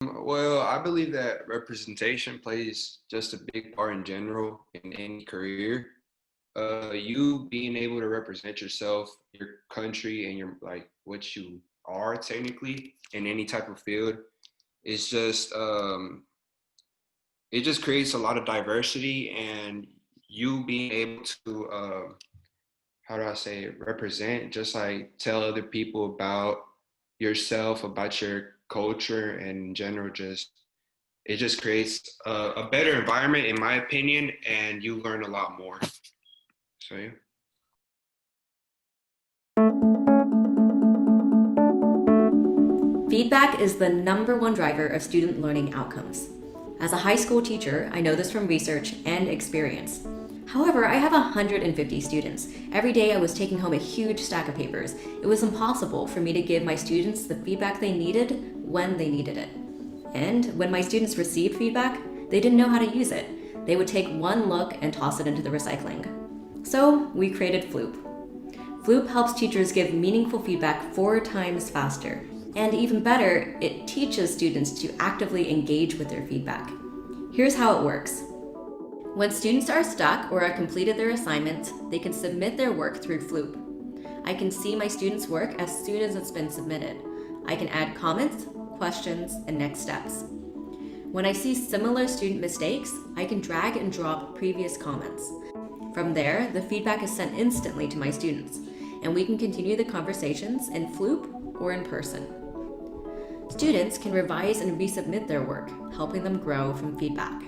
Well, I believe that representation plays just a big part in general in any career. You being able to represent yourself, your country, and your like what you are technically in any type of field is just it just creates a lot of diversity, and you being able to how do I say it, represent, just like tell other people about yourself, about your culture, and in general, just it just creates a better environment, in my opinion, and you learn a lot more. So yeah. Feedback is the #1 driver of student learning outcomes. As a high school teacher, I know this from research and experience. However, I have 150 students. Every day I was taking home a huge stack of papers. It was impossible for me to give my students the feedback they needed when they needed it. And when my students received feedback, they didn't know how to use it. They would take one look and toss it into the recycling. So we created Floop. Floop helps teachers give meaningful feedback 4 times faster. And even better, it teaches students to actively engage with their feedback. Here's how it works. When students are stuck or have completed their assignments, they can submit their work through Floop. I can see my students' work as soon as it's been submitted. I can add comments, questions, and next steps. When I see similar student mistakes, I can drag and drop previous comments. From there, the feedback is sent instantly to my students, and we can continue the conversations in Floop or in person. Students can revise and resubmit their work, helping them grow from feedback.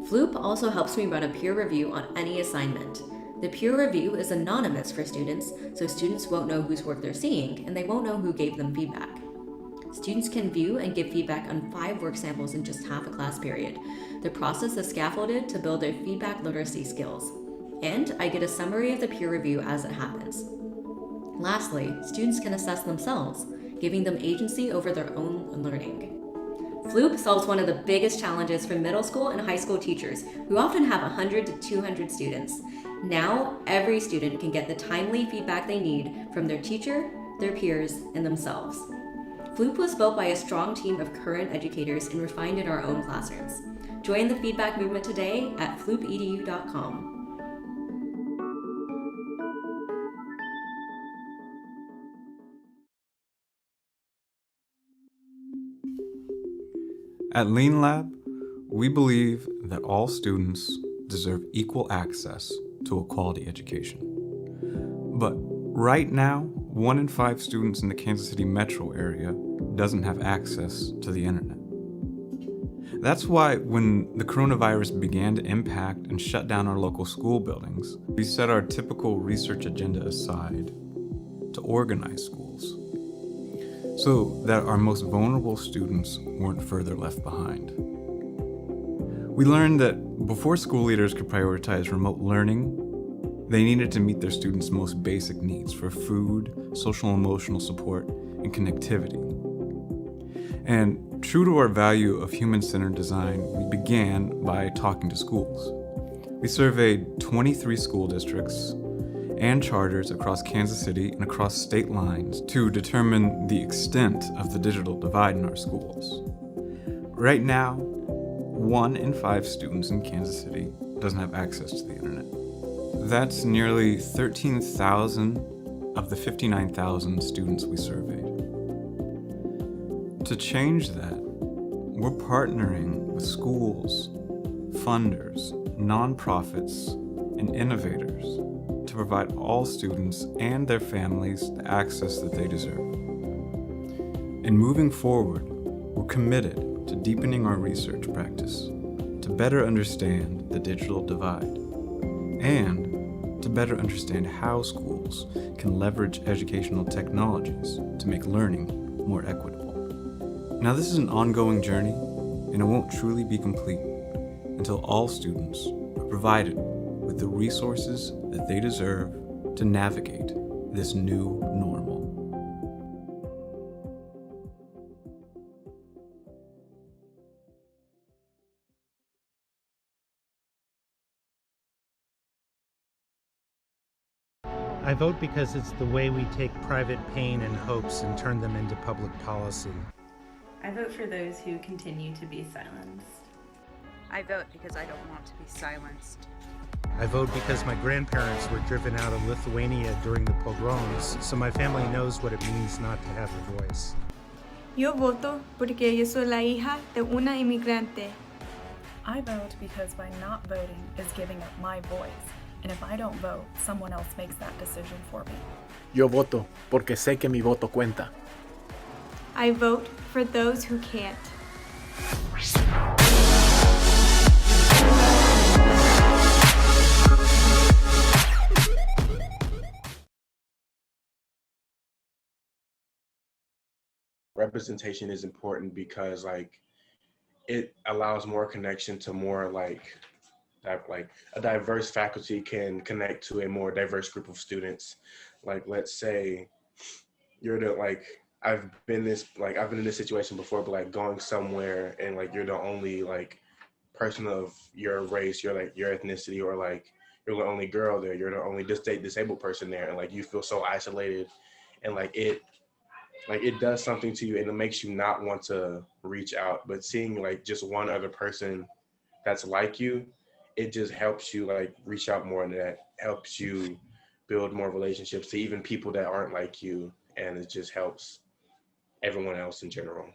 Floop also helps me run a peer review on any assignment. The peer review is anonymous for students, so students won't know whose work they're seeing, and they won't know who gave them feedback. Students can view and give feedback on 5 work samples in just half a class period. The process is scaffolded to build their feedback literacy skills. And I get a summary of the peer review as it happens. Lastly, students can assess themselves, giving them agency over their own learning. Floop solves one of the biggest challenges for middle school and high school teachers, who often have 100 to 200 students. Now, every student can get the timely feedback they need from their teacher, their peers, and themselves. Floop was built by a strong team of current educators and refined in our own classrooms. Join the feedback movement today at floopedu.com. At Lean Lab, we believe that all students deserve equal access to a quality education. But right now, 1 in 5 students in the Kansas City metro area doesn't have access to the internet. That's why when the coronavirus began to impact and shut down our local school buildings, we set our typical research agenda aside to organize schools, so that our most vulnerable students weren't further left behind. We learned that before school leaders could prioritize remote learning, they needed to meet their students' most basic needs for food, social and emotional support, and connectivity. And true to our value of human-centered design, we began by talking to schools. We surveyed 23 school districts and charters across Kansas City and across state lines to determine the extent of the digital divide in our schools. Right now, 1 in 5 students in Kansas City doesn't have access to the internet. That's nearly 13,000 of the 59,000 students we surveyed. To change that, we're partnering with schools, funders, nonprofits, and innovators to provide all students and their families the access that they deserve. In moving forward, we're committed to deepening our research practice to better understand the digital divide and to better understand how schools can leverage educational technologies to make learning more equitable. Now, this is an ongoing journey, and it won't truly be complete until all students are provided with the resources that they deserve to navigate this new normal. I vote because it's the way we take private pain and hopes and turn them into public policy. I vote for those who continue to be silenced. I vote because I don't want to be silenced. I vote because my grandparents were driven out of Lithuania during the pogroms, so my family knows what it means not to have a voice. Yo voto porque yo soy la hija de una inmigrante. I vote because by not voting is giving up my voice, and if I don't vote, someone else makes that decision for me. Yo voto porque sé que mi voto cuenta. I vote for those who can't. Representation is important because like it allows more connection to more like a diverse faculty can connect to a more diverse group of students. Like let's say you're the like I've been in this situation before, but like going somewhere and like you're the only like person of your race, you're like your ethnicity, or like you're the only girl there, you're the only disabled person there, and like you feel so isolated, and like it does something to you and it makes you not want to reach out. But seeing like just one other person that's like you, it just helps you like reach out more, and that helps you build more relationships to even people that aren't like you, and it just helps everyone else in general.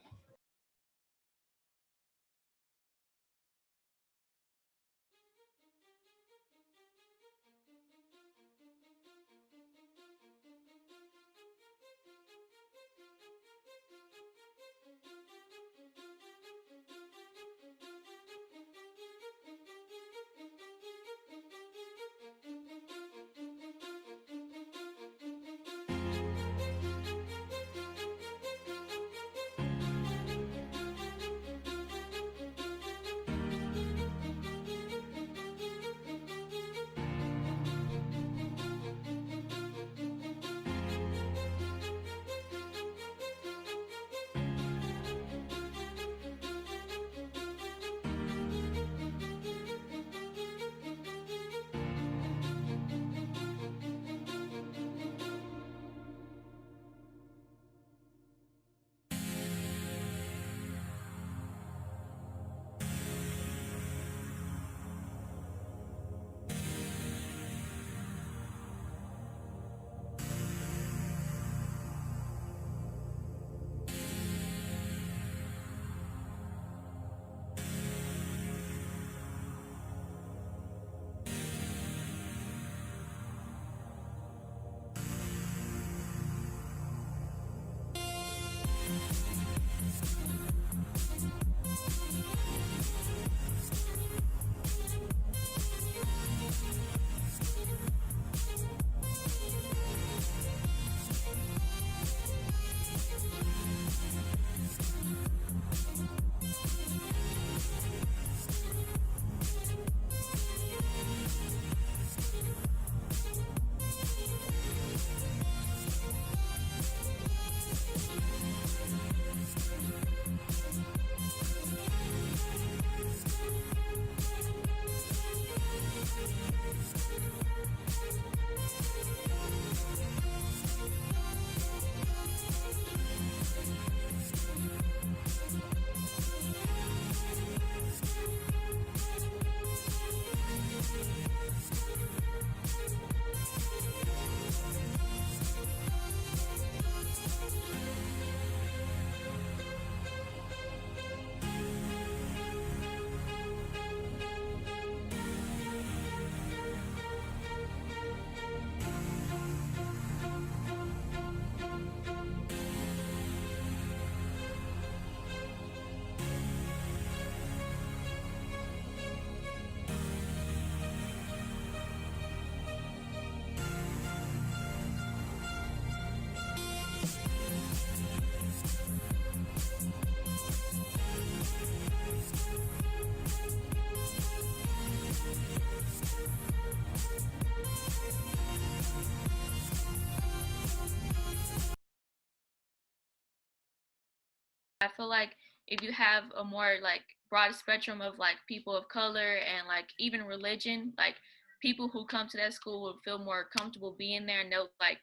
I feel like if you have a more like broad spectrum of like people of color and like even religion, like people who come to that school will feel more comfortable being there, and they'll like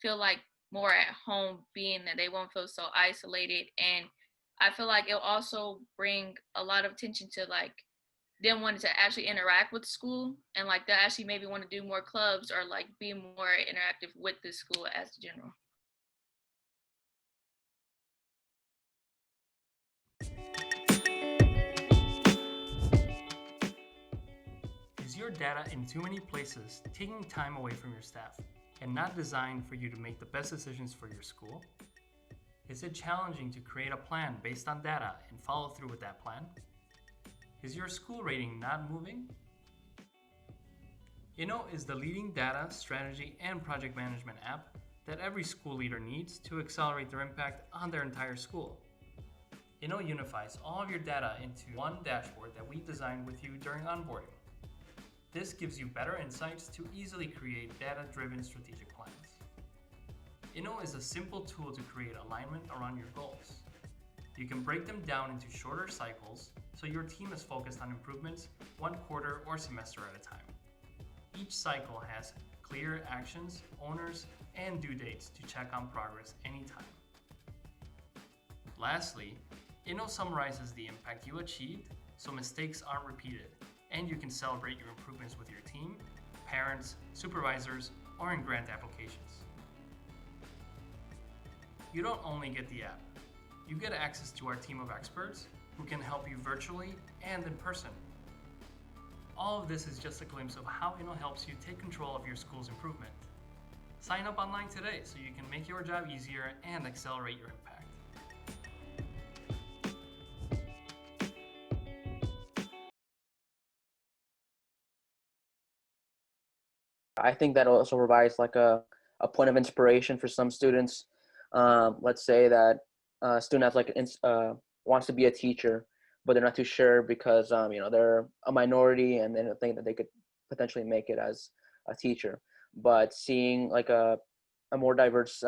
feel like more at home being there. They won't feel so isolated, and I feel like it'll also bring a lot of attention to like them wanting to actually interact with school, and like they'll actually maybe want to do more clubs or like be more interactive with the school as a general. Is your data in too many places taking time away from your staff and not designed for you to make the best decisions for your school? Is it challenging to create a plan based on data and follow through with that plan? Is your school rating not moving? Inno is the leading data, strategy, and project management app that every school leader needs to accelerate their impact on their entire school. Inno unifies all of your data into one dashboard that we designed with you during onboarding. This gives you better insights to easily create data-driven strategic plans. Inno is a simple tool to create alignment around your goals. You can break them down into shorter cycles so your team is focused on improvements 1 quarter or semester at a time. Each cycle has clear actions, owners, and due dates to check on progress anytime. Lastly, Inno summarizes the impact you achieved so mistakes aren't repeated, and you can celebrate your improvements with your team, parents, supervisors, or in grant applications. You don't only get the app, you get access to our team of experts who can help you virtually and in person. All of this is just a glimpse of how Inno helps you take control of your school's improvement. Sign up online today so you can make your job easier and accelerate your impact. I think that also provides like a point of inspiration for some students. Let's say that a student has wants to be a teacher, but they're not too sure because they're a minority and they don't think that they could potentially make it as a teacher. But seeing like a more diverse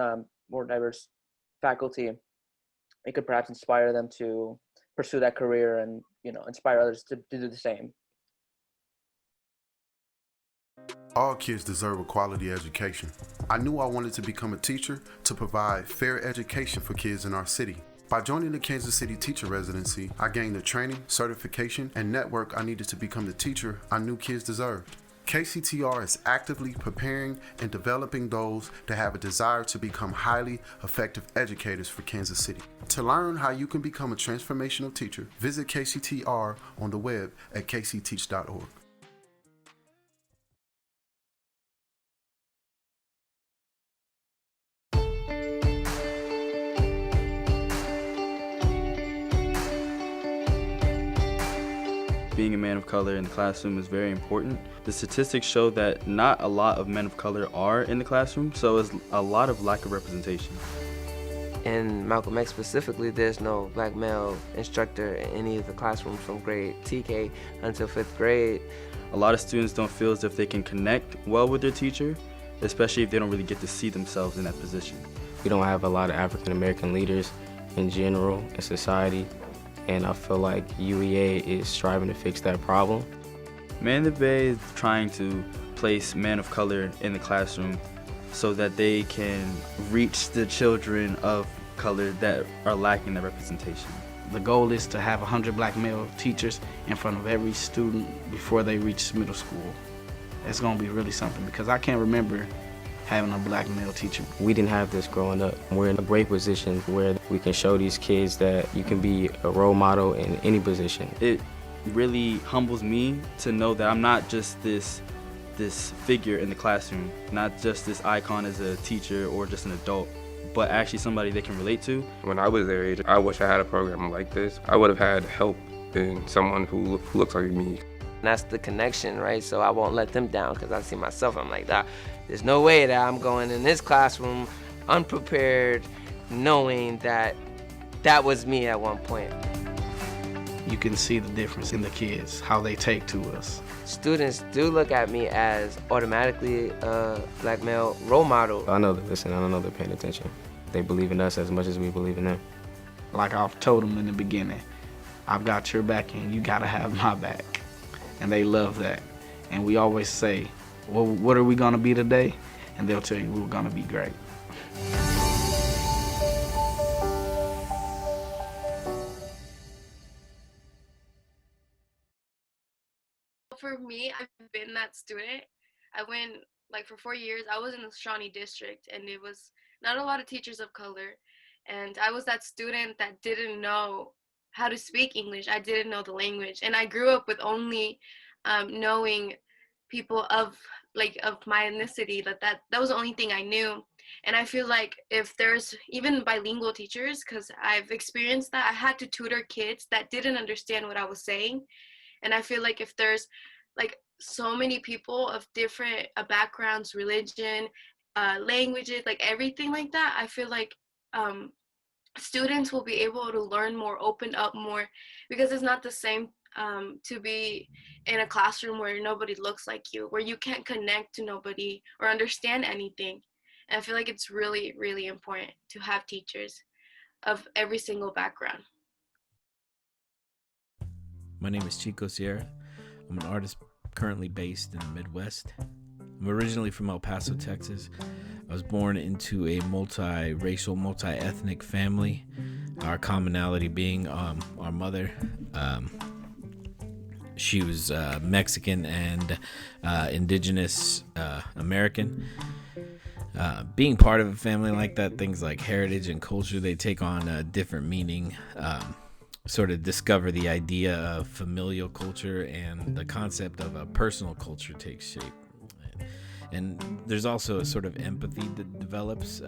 faculty, it could perhaps inspire them to pursue that career and inspire others to do the same. All kids deserve a quality education. I knew I wanted to become a teacher to provide fair education for kids in our city. By joining the Kansas City Teacher Residency, I gained the training, certification, and network I needed to become the teacher I knew kids deserved. KCTR is actively preparing and developing those that have a desire to become highly effective educators for Kansas City. To learn how you can become a transformational teacher, visit KCTR on the web at kcteach.org. Being a man of color in the classroom is very important. The statistics show that not a lot of men of color are in the classroom, so there's a lot of lack of representation. In Malcolm X specifically, there's no black male instructor in any of the classrooms from grade TK until 5th grade. A lot of students don't feel as if they can connect well with their teacher, especially if they don't really get to see themselves in that position. We don't have a lot of African American leaders in general in society, and I feel like UEA is striving to fix that problem. Man in the Bay is trying to place men of color in the classroom so that they can reach the children of color that are lacking that representation. The goal is to have 100 black male teachers in front of every student before they reach middle school. It's gonna be really something because I can't remember having a black male teacher. We didn't have this growing up. We're in a great position where we can show these kids that you can be a role model in any position. It really humbles me to know that I'm not just this figure in the classroom, not just this icon as a teacher or just an adult, but actually somebody they can relate to. When I was their age, I wish I had a program like this. I would have had help in someone who looks like me. That's the connection, right? So I won't let them down because I see myself, I'm like, there's no way that I'm going in this classroom unprepared, knowing that that was me at one point. You can see the difference in the kids, how they take to us. Students do look at me as automatically a black male role model. I know they're listening, I know they're paying attention. They believe in us as much as we believe in them. Like I've told them in the beginning, I've got your back and you gotta have my back. And they love that. And we always say, well, what are we gonna be today? And they'll tell you we're gonna be great. for me, I've been that student. I went like for 4 years. I was in the Shawnee district, and it was not a lot of teachers of color, and I was that student that didn't know how to speak English. I didn't know the language, and I grew up with only knowing people of of my ethnicity. That was the only thing I knew. And I feel like if there's even bilingual teachers, because I've experienced that, I had to tutor kids that didn't understand what I was saying. And I feel like if there's like so many people of different backgrounds, religion, languages, like everything like that, I feel like students will be able to learn more, open up more, because it's not the same to be in a classroom where nobody looks like you, where you can't connect to nobody or understand anything. And I feel like it's really, really important to have teachers of every single background. My name is Chico Sierra. I'm an artist currently based in the Midwest. I'm originally from El Paso, Texas. I was born into a multi-racial, multi-ethnic family. Our commonality being our mother. She was Mexican and indigenous American. Being part of a family like that, things like heritage and culture, they take on a different meaning. Sort of discover the idea of familial culture, and the concept of a personal culture takes shape. And there's also a sort of empathy that develops,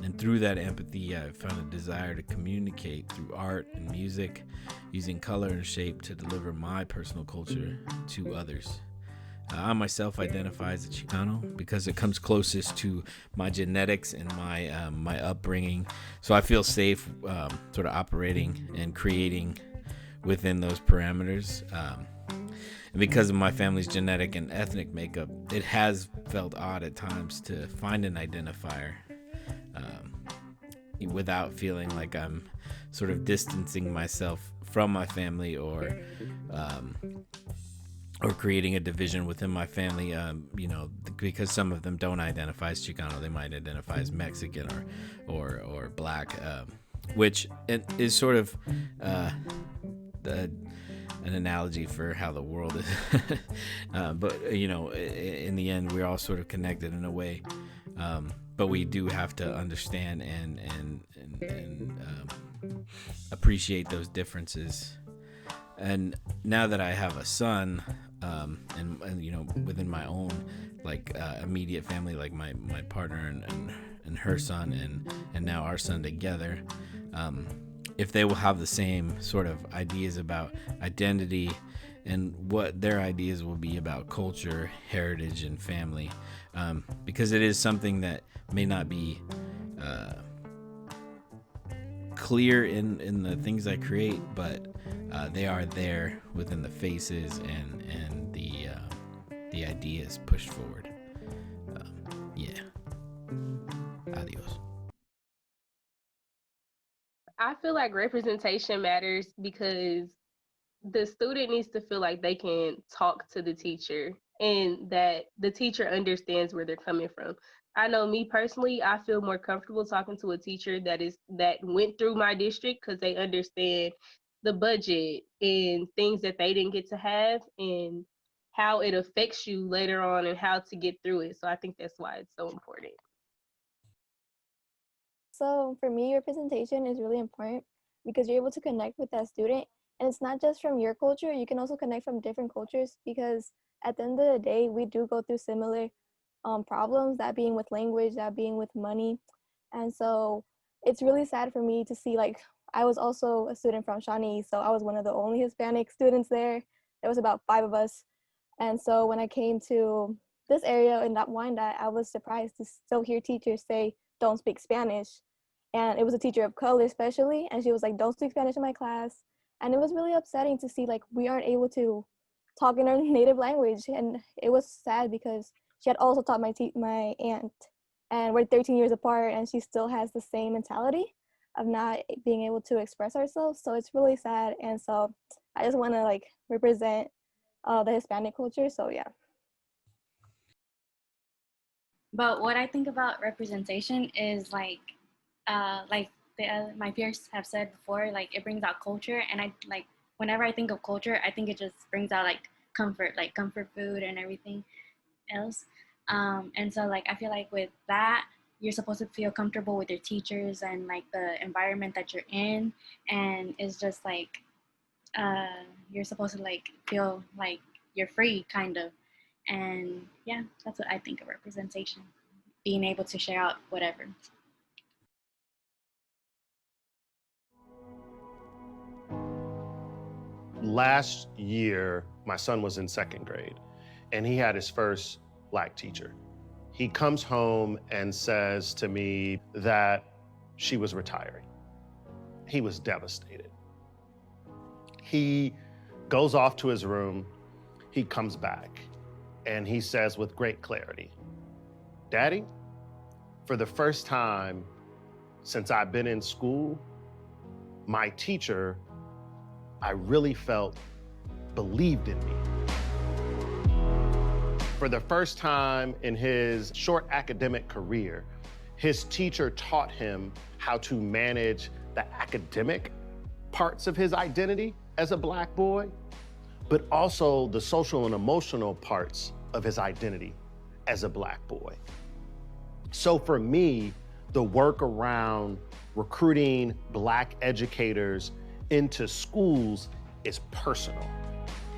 and through that empathy I found a desire to communicate through art and music, using color and shape to deliver my personal culture to others. I myself identify as a Chicano because it comes closest to my genetics and my upbringing, so I feel safe sort of operating and creating within those parameters. And because of my family's genetic and ethnic makeup, it has felt odd at times to find an identifier without feeling like I'm sort of distancing myself from my family or creating a division within my family, because some of them don't identify as Chicano. They might identify as Mexican or Black, which is sort of an analogy for how the world is. But in the end, we're all sort of connected in a way. But we do have to understand and appreciate those differences. And now that I have a son, and within my own immediate family, like my partner and her son and now our son together, if they will have the same sort of ideas about identity and what their ideas will be about culture, heritage, and family, because it is something that may not be clear in the things I create, but they are there within the faces and the ideas pushed forward. Adios. I feel like representation matters because the student needs to feel like they can talk to the teacher and that the teacher understands where they're coming from. I know me personally, I feel more comfortable talking to a teacher that went through my district because they understand the budget and things that they didn't get to have and how it affects you later on and how to get through it. So I think that's why it's so important. So for me, representation is really important because you're able to connect with that student. And it's not just from your culture, you can also connect from different cultures, because at the end of the day, we do go through similar problems, that being with language, that being with money. And so it's really sad for me to see, I was also a student from Shawnee, so I was one of the only Hispanic students there. There was about 5 of us. And so when I came to this area in Wyandotte, I was surprised to still hear teachers say, don't speak Spanish. And it was a teacher of color especially, and she was like, don't speak Spanish in my class. And it was really upsetting to see we aren't able to talk in our native language. And it was sad because she had also taught my aunt, and we're 13 years apart, and she still has the same mentality of not being able to express ourselves. So it's really sad. And so I just want to represent the Hispanic culture. So yeah. But what I think about representation is my peers have said before, it brings out culture. And whenever I think of culture, I think it just brings out comfort food and everything else. And so like I feel like with that, you're supposed to feel comfortable with your teachers and like the environment that you're in, and it's just like you're supposed to like feel like you're free kind of. And yeah, that's what I think of representation, being able to share out whatever. Last year, my son was in 2nd grade, and he had his first Black teacher. He comes home and says to me that she was retiring. He was devastated. He goes off to his room, he comes back, and he says with great clarity, "Daddy, for the first time since I've been in school, my teacher, I really felt, believed in me." For the first time in his short academic career, his teacher taught him how to manage the academic parts of his identity as a Black boy, but also the social and emotional parts of his identity as a Black boy. So for me, the work around recruiting Black educators into schools is personal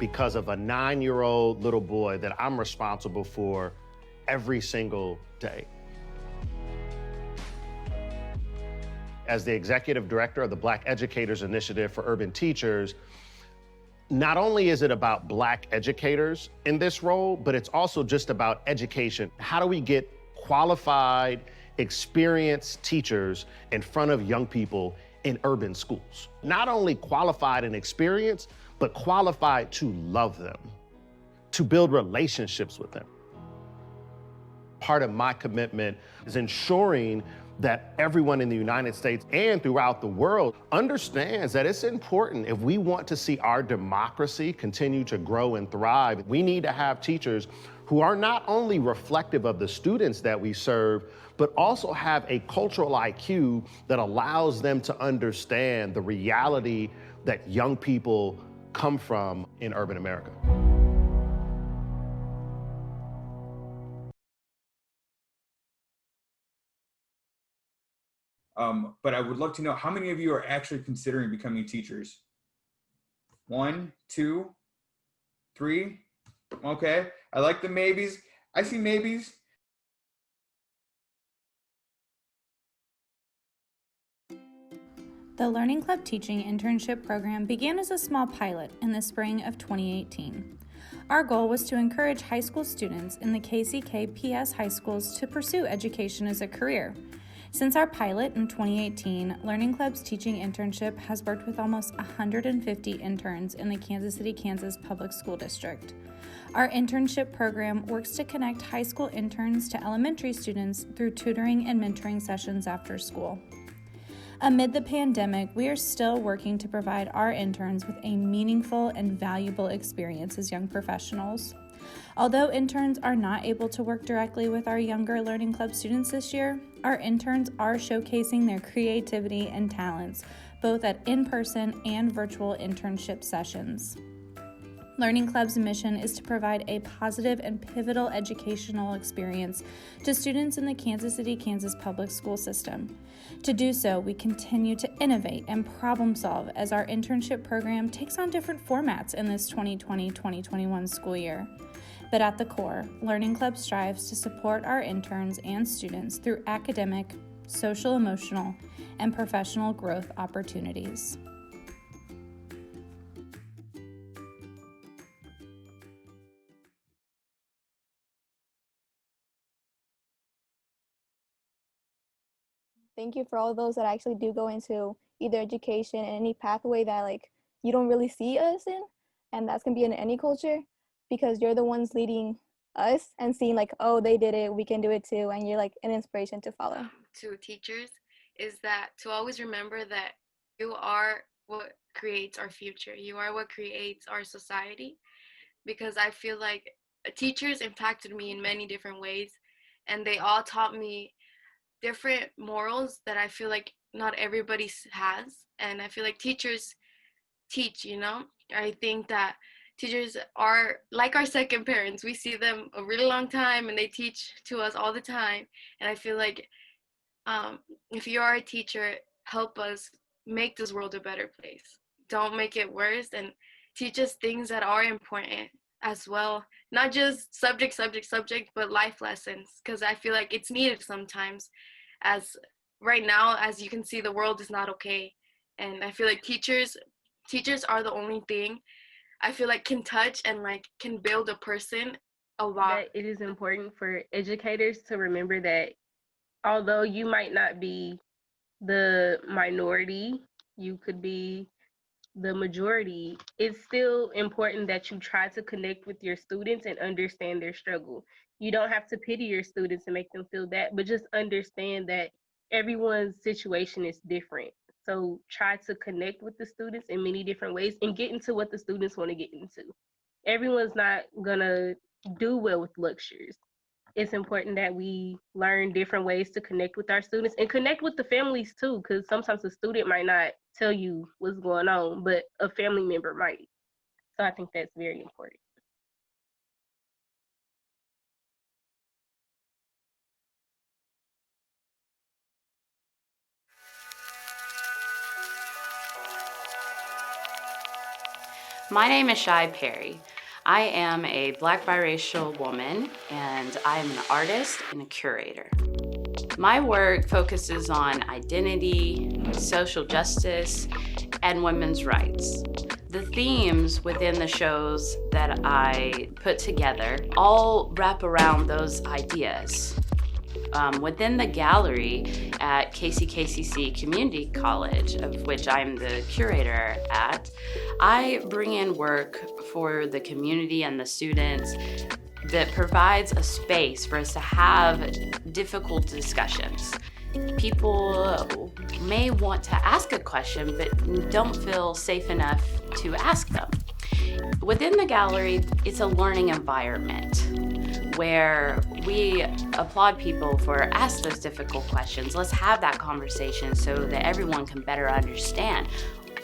because of a 9-year-old little boy that I'm responsible for every single day. As the executive director of the Black Educators Initiative for Urban Teachers, not only is it about Black educators in this role, but it's also just about education. How do we get qualified, experienced teachers in front of young people in urban schools? Not only qualified and experienced, but qualified to love them, to build relationships with them. Part of my commitment is ensuring that everyone in the United States and throughout the world understands that it's important if we want to see our democracy continue to grow and thrive. We need to have teachers who are not only reflective of the students that we serve, but also have a cultural IQ that allows them to understand the reality that young people come from in urban America. But I would love to know how many of you are actually considering becoming teachers? 1, 2, 3. Okay, I like the maybes. I see maybes. The Learning Club Teaching Internship Program began as a small pilot in the spring of 2018. Our goal was to encourage high school students in the KCK-PS high schools to pursue education as a career. Since our pilot in 2018, Learning Club's teaching internship has worked with almost 150 interns in the Kansas City, Kansas Public School District. Our internship program works to connect high school interns to elementary students through tutoring and mentoring sessions after school. Amid the pandemic, we are still working to provide our interns with a meaningful and valuable experience as young professionals. Although interns are not able to work directly with our younger Learning Club students this year, our interns are showcasing their creativity and talents, both at in-person and virtual internship sessions. Learning Club's mission is to provide a positive and pivotal educational experience to students in the Kansas City, Kansas public school system. To do so, we continue to innovate and problem solve as our internship program takes on different formats in this 2020-2021 school year. But at the core, Learning Club strives to support our interns and students through academic, social, emotional, and professional growth opportunities. Thank you for all those that actually do go into either education and any pathway that like you don't really see us in, and that's gonna be in any culture, because you're the ones leading us and seeing like, oh, they did it, we can do it too, and you're like an inspiration to follow. To teachers is that to always remember that you are what creates our future. You are what creates our society, because I feel like teachers impacted me in many different ways, and they all taught me different morals that I feel like not everybody has. And I feel like teachers teach, you know? I think that teachers are like our second parents. We see them a really long time and they teach to us all the time. And I feel like if you are a teacher, help us make this world a better place. Don't make it worse, and teach us things that are important as well. Not just subject, but life lessons, because I feel like it's needed sometimes. As right now, as you can see, the world is not okay. And I feel like teachers are the only thing I feel like can touch and like can build a person a lot. That it is important for educators to remember that although you might not be the minority, you could be the majority, it's still important that you try to connect with your students and understand their struggle. You don't have to pity your students and make them feel that, but just understand that everyone's situation is different. So try to connect with the students in many different ways and get into what the students want to get into. Everyone's not gonna do well with lectures. It's important that we learn different ways to connect with our students and connect with the families too, because sometimes the student might not tell you what's going on, but a family member might. So I think that's very important. My name is Shy Perry. I am a Black biracial woman, and I'm an artist and a curator. My work focuses on identity, social justice, and women's rights. The themes within the shows that I put together all wrap around those ideas. Within the gallery at KCKCC Community College, of which I'm the curator at, I bring in work for the community and the students that provides a space for us to have difficult discussions. People may want to ask a question but don't feel safe enough to ask them. Within the gallery, it's a learning environment where we applaud people for asking those difficult questions. Let's have that conversation so that everyone can better understand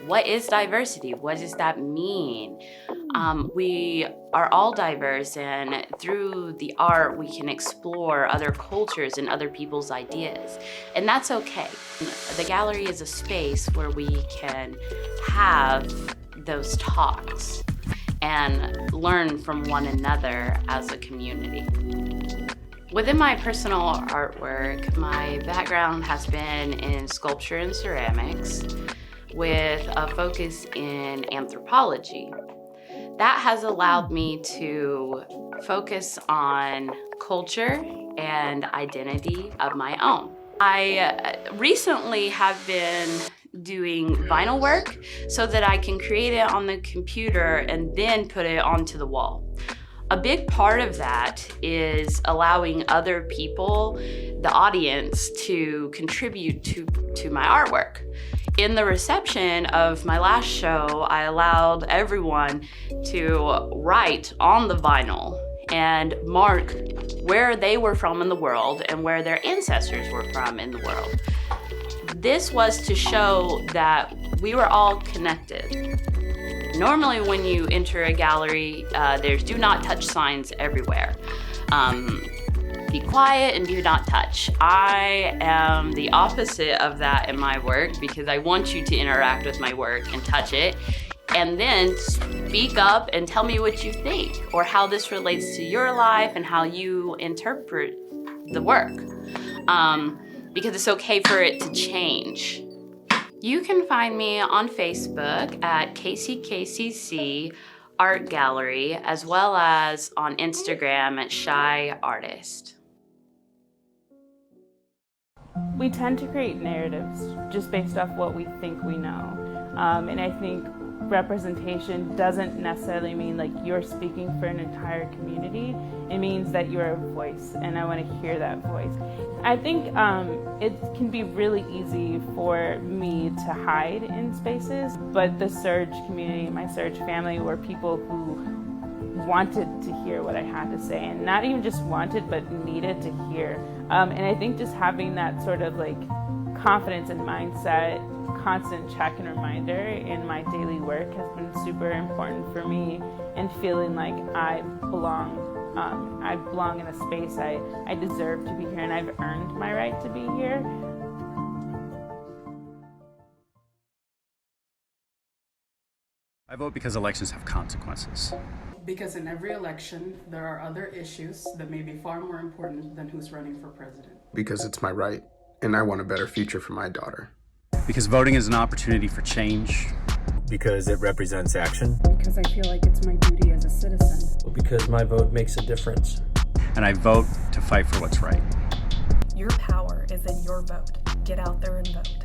what is diversity? What does that mean? We are all diverse, and through the art, we can explore other cultures and other people's ideas, and that's okay. The gallery is a space where we can have those talks and learn from one another as a community. Within my personal artwork, my background has been in sculpture and ceramics with a focus in anthropology. That has allowed me to focus on culture and identity of my own. I recently have been doing vinyl work so that I can create it on the computer and then put it onto the wall. A big part of that is allowing other people, the audience, to contribute to my artwork. In the reception of my last show, I allowed everyone to write on the vinyl and mark where they were from in the world and where their ancestors were from in the world. This was to show that we were all connected. Normally when you enter a gallery, there's do not touch signs everywhere. Be quiet and do not touch. I am the opposite of that in my work because I want you to interact with my work and touch it, and then speak up and tell me what you think or how this relates to your life and how you interpret the work. Because it's okay for it to change. You can find me on Facebook at KCKCC Art Gallery, as well as on Instagram at Shy Artist. We tend to create narratives just based off what we think we know. And I think representation doesn't necessarily mean like you're speaking for an entire community. It means that you're a voice, and I want to hear that voice. I think it can be really easy for me to hide in spaces, but the Surge community, my Surge family, were people who wanted to hear what I had to say, and not even just wanted, but needed to hear. And I think just having that sort of like confidence and mindset, constant check and reminder in my daily work has been super important for me, and feeling like I belong in a space I deserve to be here, and I've earned my right to be here. I vote because elections have consequences. Because in every election, there are other issues that may be far more important than who's running for president. Because it's my right, and I want a better future for my daughter. Because voting is an opportunity for change. Because it represents action. Because I feel like it's my duty as a citizen. Because my vote makes a difference. And I vote to fight for what's right. Your power is in your vote. Get out there and vote.